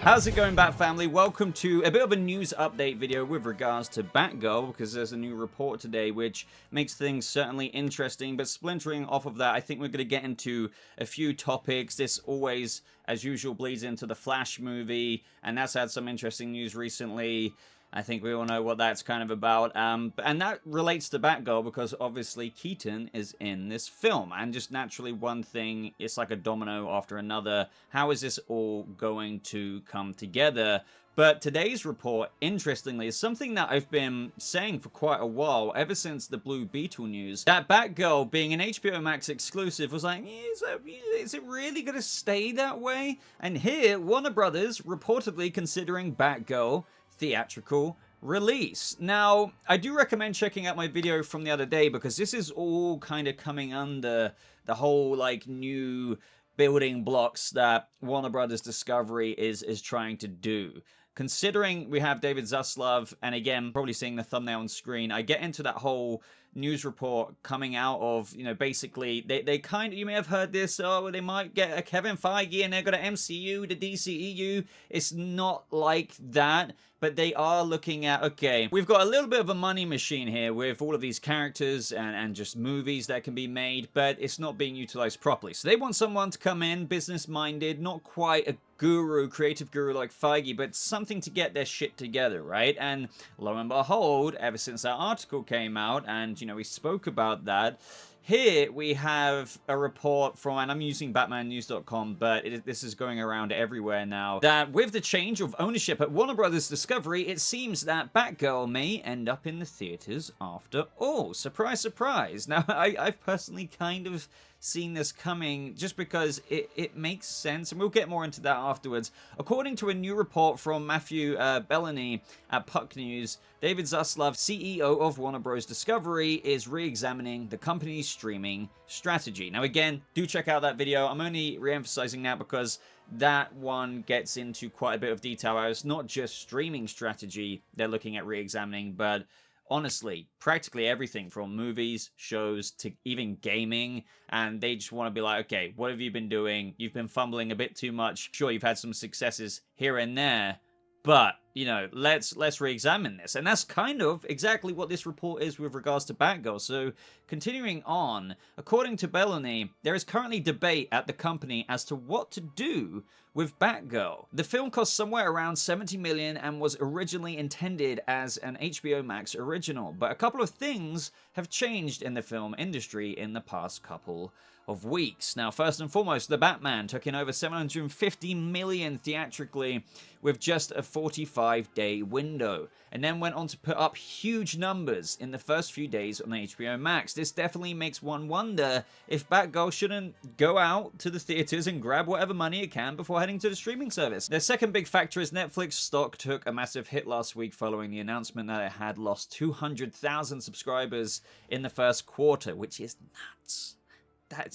How's it going, Bat family? Welcome to a bit of a news update video with regards to Batgirl, because there's a new report today which makes things certainly interesting. But splintering off of that, I think we're going to get into a few topics. This always, as usual, bleeds into the Flash movie, and that's had some interesting news recently. I think we all know what that's kind of about. And that relates to Batgirl because obviously Keaton is in this film. And just naturally one thing, it's like a domino after another. How is this all going to come together? But today's report, interestingly, is something that I've been saying for quite a while, ever since the Blue Beetle news. That Batgirl being an HBO Max exclusive was like, is it really going to stay that way? And here, Warner Brothers reportedly considering Batgirl theatrical release. Now, I do recommend checking out my video from the other day because this is all kind of coming under the whole like new building blocks that Warner Brothers Discovery is trying to do. Considering we have David Zaslav, and again, probably seeing the thumbnail on screen, I get into that whole news report coming out of, basically, they kind of, you may have heard this, they might get a Kevin Feige and they're going to MCU, the DCEU. It's not like that, but they are looking at, okay, we've got a little bit of a money machine here with all of these characters and just movies that can be made, but it's not being utilized properly. So they want someone to come in, business-minded, not quite a guru, creative guru like Feige, but something to get their shit together, right? And lo and behold, ever since that article came out, and, we spoke about that, here we have a report from, and I'm using BatmanNews.com, but this is going around everywhere now, that with the change of ownership at Warner Brothers Discovery, it seems that Batgirl may end up in the theaters after all. Surprise, surprise. Now, I've personally kind of seen this coming just because it makes sense, and we'll get more into that afterwards. According to a new report from Matthew Bellany at Puck News, David Zaslav, CEO of Warner Bros. Discovery, is re-examining the company's streaming strategy. Now again, do check out that video. I'm only re-emphasizing that because that one gets into quite a bit of detail. It's not just streaming strategy they're looking at re-examining, but honestly, practically everything from movies, shows, to even gaming, and they just want to be like, okay, what have you been doing? You've been fumbling a bit too much. Sure, you've had some successes here and there, but, let's re-examine this. And that's kind of exactly what this report is with regards to Batgirl. So, continuing on, according to Bellany, there is currently debate at the company as to what to do with Batgirl. The film cost somewhere around $70 million and was originally intended as an HBO Max original, but a couple of things have changed in the film industry in the past couple of weeks. Now, first and foremost, The Batman took in over $750 million theatrically with just a 45-day window, and then went on to put up huge numbers in the first few days on HBO Max. This definitely makes one wonder if Batgirl shouldn't go out to the theaters and grab whatever money it can before heading to the streaming service. The second big factor is Netflix stock took a massive hit last week following the announcement that it had lost 200,000 subscribers in the first quarter, which is nuts.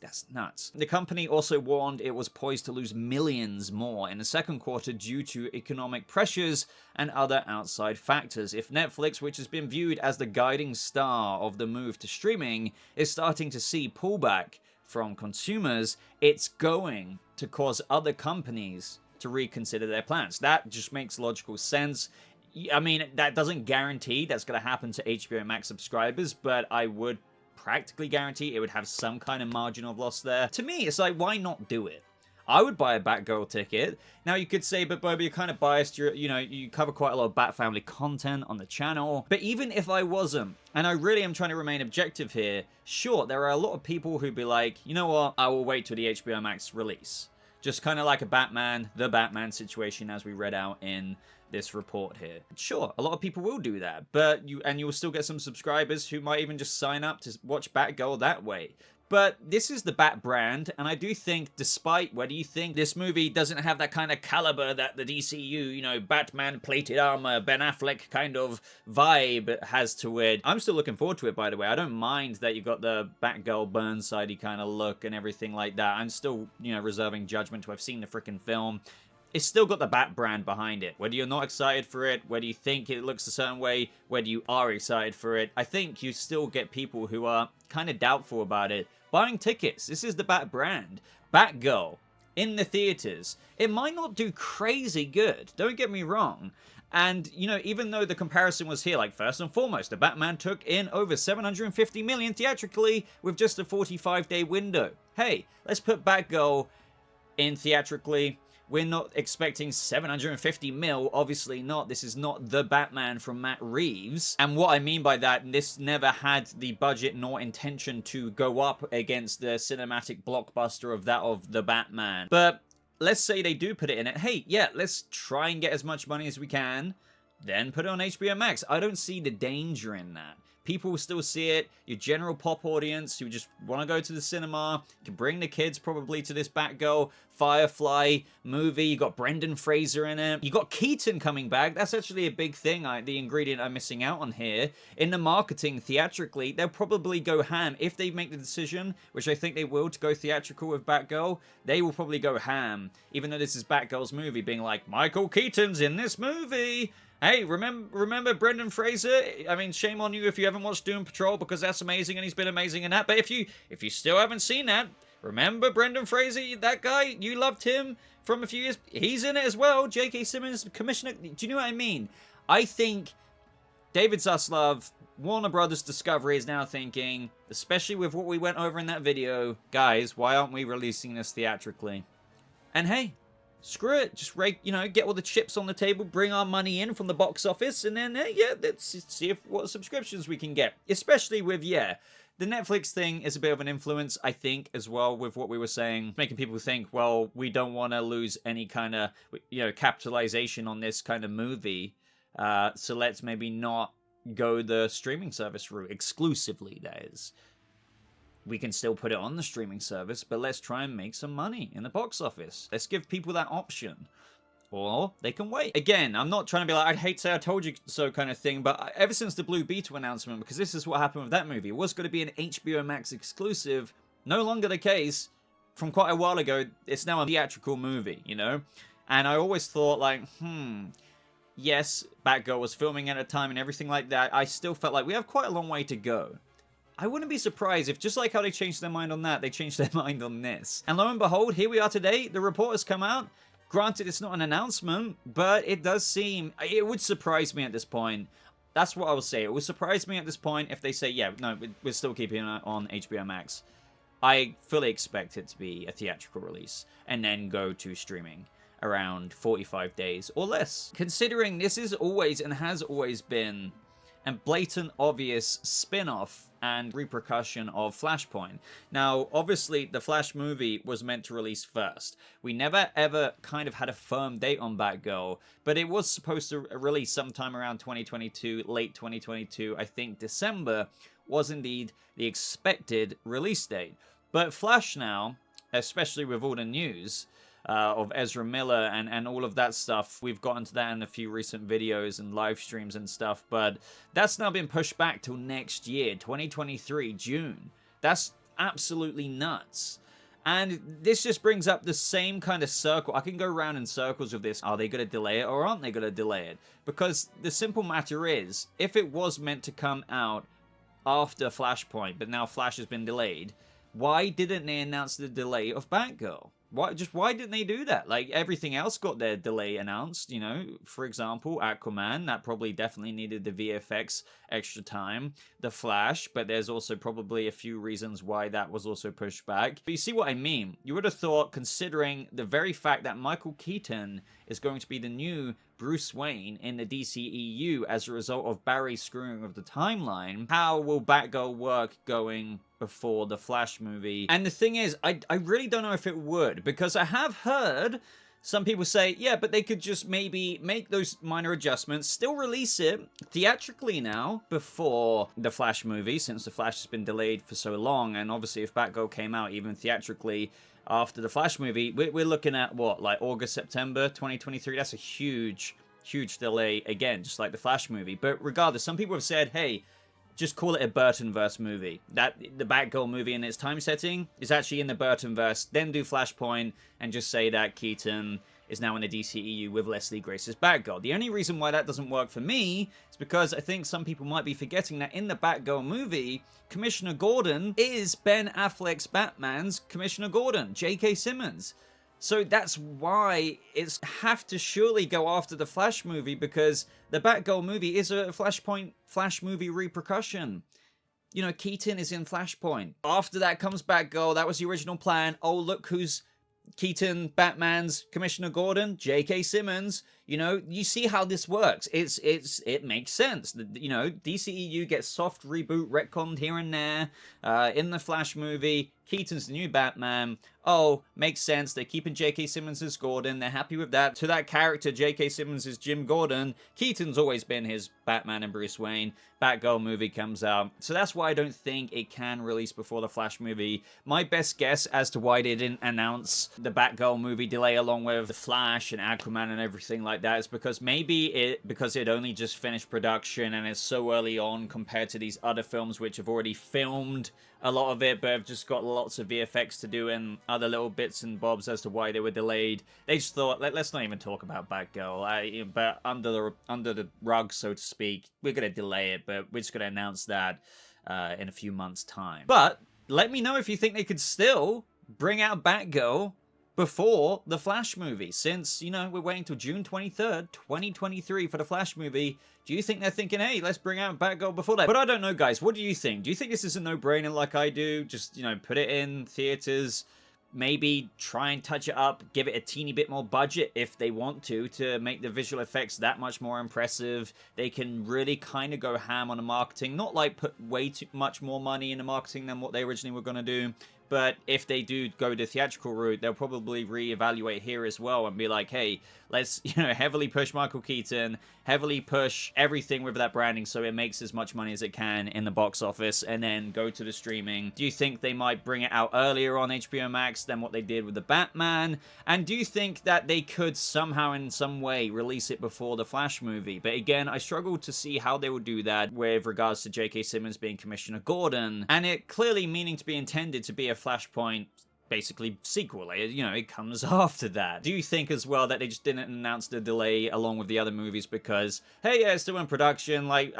That's nuts. The company also warned it was poised to lose millions more in the second quarter due to economic pressures and other outside factors. If Netflix, which has been viewed as the guiding star of the move to streaming, is starting to see pullback from consumers, it's going to cause other companies to reconsider their plans. That just makes logical sense. I mean, that doesn't guarantee that's going to happen to HBO Max subscribers, but I would practically guarantee it would have some kind of margin of loss there. To me, it's like, why not do it? I would buy a Batgirl ticket. Now, you could say, but Boba, you're kind of biased. You cover quite a lot of Bat Family content on the channel. But even if I wasn't, and I really am trying to remain objective here, sure, there are a lot of people who'd be like, you know what, I will wait till the HBO Max release. Just kind of like the Batman situation as we read out in this report here. Sure, a lot of people will do that, but you will still get some subscribers who might even just sign up to watch Batgirl that way. But this is the Bat brand, and I do think, despite whether you think this movie doesn't have that kind of caliber that the DCEU, Batman plated armor, Ben Affleck kind of vibe has to it, I'm still looking forward to it, by the way. I don't mind that you got the Batgirl Burnside-y kind of look and everything like that. I'm still, reserving judgment to have seen the freaking film. It's still got the Bat brand behind it. Whether you're not excited for it, whether you think it looks a certain way, whether you are excited for it, I think you still get people who are kind of doubtful about it buying tickets. This is the Bat brand. Batgirl in the theaters, it might not do crazy good. Don't get me wrong. And, you know, even though the comparison was here, like, first and foremost, the Batman took in over 750 million theatrically with just a 45-day window. Hey, let's put Batgirl in theatrically. We're not expecting 750 mil, obviously not. This is not the Batman from Matt Reeves. And what I mean by that, this never had the budget nor intention to go up against the cinematic blockbuster of that of the Batman. But let's say they do put it in it. Hey, yeah, let's try and get as much money as we can, then put it on HBO Max. I don't see the danger in that. People will still see it. Your general pop audience who just want to go to the cinema, you can bring the kids probably to this Batgirl, Firefly movie. You got Brendan Fraser in it. You got Keaton coming back. That's actually a big thing, the ingredient I'm missing out on here. In the marketing, theatrically, they'll probably go ham. If they make the decision, which I think they will, to go theatrical with Batgirl, they will probably go ham. Even though this is Batgirl's movie, being like, Michael Keaton's in this movie. Hey, remember Brendan Fraser? I mean, shame on you if you haven't watched Doom Patrol, because that's amazing and he's been amazing in that. But if you still haven't seen that, remember Brendan Fraser, that guy, you loved him from a few years. He's in it as well. J.K. Simmons, Commissioner. Do you know what I mean? I think David Zaslav, Warner Brothers Discovery is now thinking, especially with what we went over in that video, guys, why aren't we releasing this theatrically? And hey, screw it, just get all the chips on the table, bring our money in from the box office, and then, let's see what subscriptions we can get. Especially with, the Netflix thing is a bit of an influence, I think, as well, with what we were saying, making people think, well, we don't want to lose any kind of, capitalization on this kind of movie, so let's maybe not go the streaming service route, exclusively, that is. We can still put it on the streaming service, but let's try and make some money in the box office. Let's give people that option. Or they can wait. Again, I'm not trying to be like, I'd hate to say I told you so kind of thing, but ever since the Blue Beetle announcement, because this is what happened with that movie, it was going to be an HBO Max exclusive, no longer the case. From quite a while ago, it's now a theatrical movie, And I always thought like, yes, Batgirl was filming at a time and everything like that. I still felt like we have quite a long way to go. I wouldn't be surprised if, just like how they changed their mind on that, they changed their mind on this. And lo and behold, here we are today. The report has come out. Granted, it's not an announcement, but it does seem... It would surprise me at this point. That's what I will say. It would surprise me at this point if they say, yeah, no, we're still keeping it on HBO Max. I fully expect it to be a theatrical release and then go to streaming around 45 days or less. Considering this is always and has always been a blatant, obvious spin-off and repercussion of Flashpoint. Now, obviously, the Flash movie was meant to release first. We never, ever kind of had a firm date on Batgirl, but it was supposed to release sometime around 2022, late 2022. I think December was indeed the expected release date. But Flash now, especially with all the news of Ezra Miller and all of that stuff. We've gotten to that in a few recent videos and live streams and stuff, but that's now been pushed back till next year, 2023, June. That's absolutely nuts. And this just brings up the same kind of circle. I can go around in circles with this. Are they going to delay it or aren't they going to delay it? Because the simple matter is, if it was meant to come out after Flashpoint, but now Flash has been delayed, why didn't they announce the delay of Batgirl? Why didn't they do that? Like, everything else got their delay announced, For example, Aquaman, that probably definitely needed the VFX extra time. The Flash, but there's also probably a few reasons why that was also pushed back. But you see what I mean? You would have thought, considering the very fact that Michael Keaton is going to be the new Bruce Wayne in the DCEU as a result of Barry screwing with the timeline, how will Batgirl work going before the Flash movie? And the thing is, I really don't know if it would, because I have heard some people say, yeah, but they could just maybe make those minor adjustments, still release it theatrically now before the Flash movie, since the Flash has been delayed for so long. And obviously if Batgirl came out even theatrically after the Flash movie, we're looking at what, like August, September 2023? That's a huge delay again, just like the Flash movie. But regardless, some people have said, hey, just call it a Burtonverse movie. That the Batgirl movie in its time setting is actually in the Burtonverse. Then do Flashpoint and just say that Keaton is now in the DCEU with Leslie Grace's Batgirl. The only reason why that doesn't work for me is because I think some people might be forgetting that in the Batgirl movie, Commissioner Gordon is Ben Affleck's Batman's Commissioner Gordon, J.K. Simmons. So that's why it's have to surely go after the Flash movie, because the Batgirl movie is a Flashpoint Flash movie repercussion. You know, Keaton is in Flashpoint. After that comes Batgirl. That was the original plan. Oh, look who's Keaton Batman's Commissioner Gordon, J.K. Simmons. You know, you see how this works. It makes sense. You know, DCEU gets soft reboot retconned here and there. In the Flash movie, Keaton's the new Batman. Oh, makes sense. They're keeping J.K. Simmons as Gordon. They're happy with that. To that character, J.K. Simmons is Jim Gordon. Keaton's always been his Batman and Bruce Wayne. Batgirl movie comes out. So that's why I don't think it can release before the Flash movie. My best guess as to why they didn't announce the Batgirl movie delay along with the Flash and Aquaman and everything like that is because maybe because it only just finished production and it's so early on compared to these other films which have already filmed a lot of it, but have just got lots of VFX to do and other little bits and bobs as to why they were delayed. They just thought, let's not even talk about Batgirl. But under the rug, so to speak, we're going to delay it, but we're just going to announce that in a few months' time. But let me know if you think they could still bring out Batgirl before the Flash movie, since, you know, we're waiting till June 23rd, 2023 for the Flash movie. Do you think they're thinking, hey, let's bring out Batgirl before that? But I don't know, guys. What do you think? Do you think this is a no-brainer like I do? Just, you know, put it in theaters, maybe try and touch it up, give it a teeny bit more budget if they want to make the visual effects that much more impressive. They can really kind of go ham on the marketing, not like put way too much more money in the marketing than what they originally were going to do. But if they do go the theatrical route, they'll probably reevaluate here as well and be like, hey, let's, you know, heavily push Michael Keaton, heavily push everything with that branding so it makes as much money as it can in the box office, and then go to the streaming. Do you think they might bring it out earlier on HBO Max than what they did with the Batman? And do you think that they could somehow in some way release it before the Flash movie? But again, I struggle to see how they would do that with regards to J.K. Simmons being Commissioner Gordon, and it clearly meaning to be intended to be a Flashpoint basically sequel. You know, it comes after that. Do you think as well that they just didn't announce the delay along with the other movies because, hey, yeah, it's still in production? Like,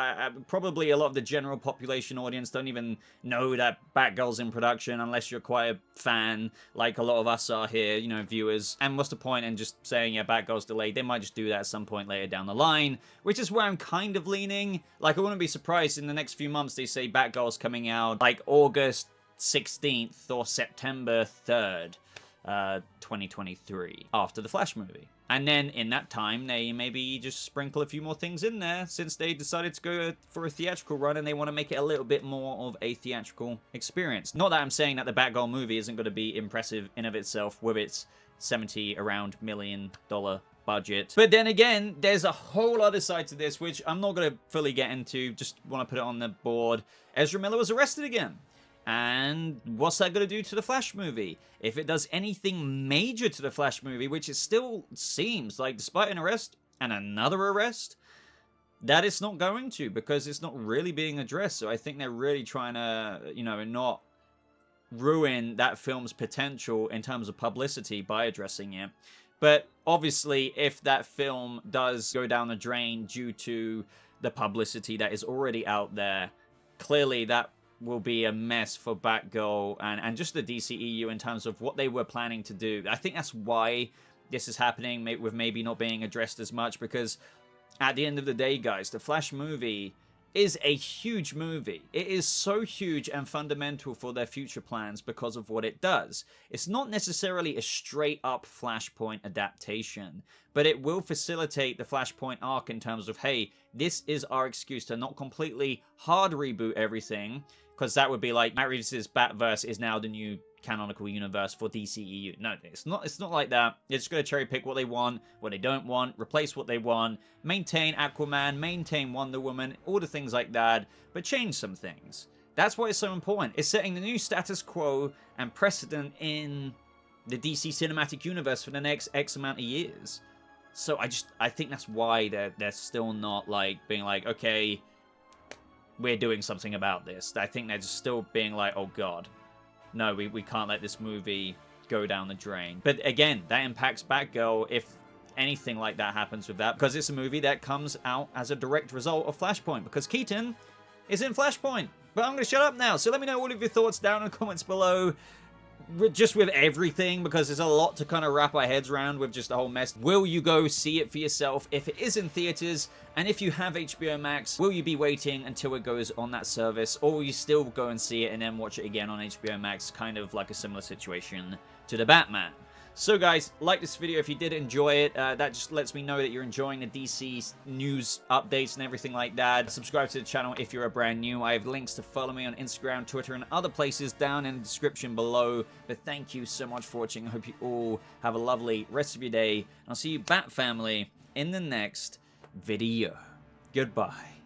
probably a lot of the general population audience don't even know that Batgirl's in production unless you're quite a fan, like a lot of us are here, you know, viewers. And what's the point in just saying, yeah, Batgirl's delayed? They might just do that at some point later down the line, which is where I'm kind of leaning. Like, I wouldn't be surprised in the next few months they say Batgirl's coming out like August 16th or September 3rd, 2023, after the Flash movie. And then in that time, they maybe just sprinkle a few more things in there since they decided to go for a theatrical run and they want to make it a little bit more of a theatrical experience. Not that I'm saying that the Batgirl movie isn't going to be impressive in of itself with its $70 million budget. But then again, there's a whole other side to this, which I'm not going to fully get into, just want to put it on the board. Ezra Miller was arrested again. And what's that going to do to the Flash movie? If it does anything major to the Flash movie, which it still seems like, despite an arrest and another arrest, that it's not going to, because it's not really being addressed. So I think they're really trying to, you know, not ruin that film's potential in terms of publicity by addressing it. But obviously, if that film does go down the drain due to the publicity that is already out there, clearly that will be a mess for Batgirl and just the DCEU in terms of what they were planning to do. I think that's why this is happening, with maybe not being addressed as much, because at the end of the day, guys, the Flash movie is a huge movie. It is so huge and fundamental for their future plans because of what it does. It's not necessarily a straight-up Flashpoint adaptation, but it will facilitate the Flashpoint arc in terms of, hey, this is our excuse to not completely hard reboot everything, because that would be like Matt Reeves' Batverse is now the new canonical universe for DCEU. No, it's not like that. It's just going to cherry pick what they want, what they don't want, replace what they want, maintain Aquaman, maintain Wonder Woman, all the things like that, but change some things. That's why it's so important. It's setting the new status quo and precedent in the DC cinematic universe for the next X amount of years. So I think that's why they're still not like being like, okay, we're doing something about this. I think they're just still being like, oh god, no, we can't let this movie go down the drain. But again, that impacts Batgirl if anything like that happens with that, because it's a movie that comes out as a direct result of Flashpoint, because Keaton is in Flashpoint. But I'm going to shut up now, so let me know all of your thoughts down in the comments below. just with everything, because there's a lot to kind of wrap our heads around with just the whole mess. Will you go see it for yourself if it is in theaters? And if you have HBO Max, will you be waiting until it goes on that service, or will you still go and see it and then watch it again on HBO Max, kind of like a similar situation to the Batman? So guys, like this video if you did enjoy it. That just lets me know that you're enjoying the DC news updates and everything like that. Subscribe to the channel if you're a brand new. I have links to follow me on Instagram, Twitter, and other places down in the description below. But thank you so much for watching. I hope you all have a lovely rest of your day. I'll see you, Bat Family, in the next video. Goodbye.